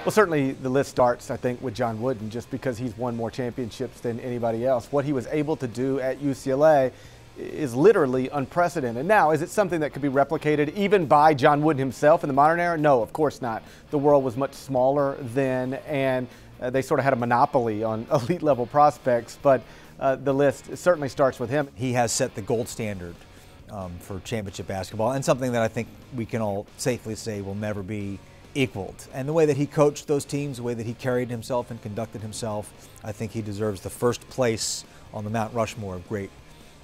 Well, certainly the list starts, I think, with John Wooden, just because he's won more championships than anybody else. What he was able to do at UCLA is literally unprecedented. Now, is it something that could be replicated even by John Wooden himself in the modern era? No, of course not. The world was much smaller then, and they sort of had a monopoly on elite level prospects, but the list certainly starts with him. He has set the gold standard for championship basketball, and something that I think we can all safely say will never be equaled. And the way that he coached those teams, the way that he carried himself and conducted himself, I think he deserves the first place on the Mount Rushmore of great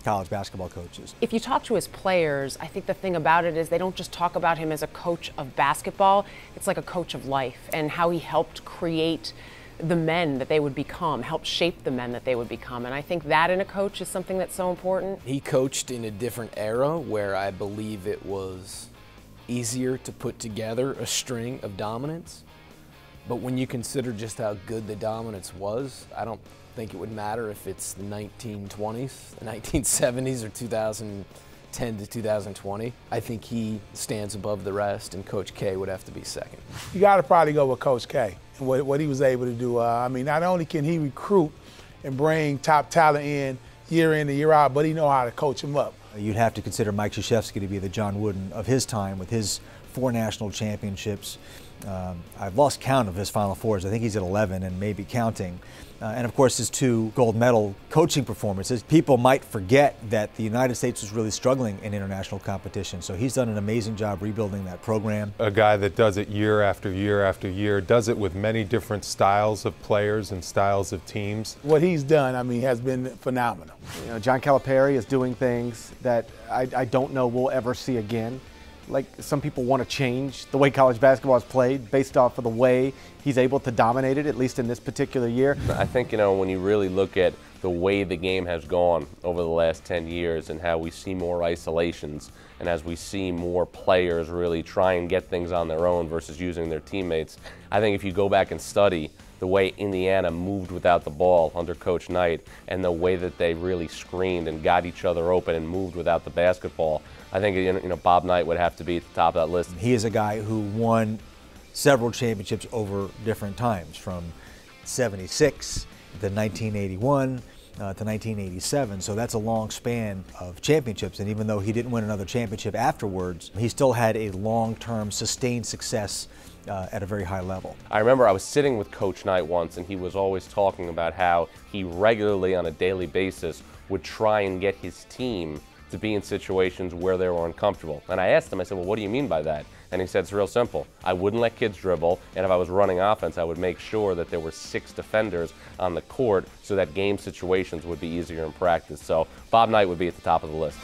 college basketball coaches. If you talk to his players, I think the thing about it is they don't just talk about him as a coach of basketball, it's like a coach of life, and how he helped create the men that they would become, helped shape the men that they would become. And I think that in a coach is something that's so important. He coached in a different era where I believe it was easier to put together a string of dominance. But when you consider just how good the dominance was, I don't think it would matter if it's the 1920s, the 1970s, or 2010 to 2020. I think he stands above the rest, and Coach K would have to be second. You got to probably go with Coach K and what he was able to do. I mean, not only can he recruit and bring top talent in and year out, but he know how to coach them up. You'd have to consider Mike Krzyzewski to be the John Wooden of his time with his 4 national championships. I've lost count of his Final Fours. I think he's at 11 and maybe counting. And of course his 2 gold medal coaching performances. People might forget that the United States was really struggling in international competition, so he's done an amazing job rebuilding that program. A guy that does it year after year after year, does it with many different styles of players and styles of teams. What he's done, I mean, has been phenomenal. You know, John Calipari is doing things that I don't know we'll ever see again. Like, some people want to change the way college basketball is played based off of the way he's able to dominate it, at least in this particular year. I think, when you really look at the way the game has gone over the last 10 years and how we see more isolations and as we see more players really try and get things on their own versus using their teammates, I think if you go back and study the way Indiana moved without the ball under Coach Knight and the way that they really screened and got each other open and moved without the basketball, I think Bob Knight would have to be at the top of that list. He is a guy who won several championships over different times, from '76 to 1981 to 1987. So that's a long span of championships. And even though he didn't win another championship afterwards, he still had a long-term sustained success at a very high level. I remember I was sitting with Coach Knight once, and he was always talking about how he regularly on a daily basis would try and get his team to be in situations where they were uncomfortable. And I asked him, I said, well, what do you mean by that? And he said, it's real simple. I wouldn't let kids dribble, and if I was running offense, I would make sure that there were 6 defenders on the court so that game situations would be easier in practice. So Bob Knight would be at the top of the list.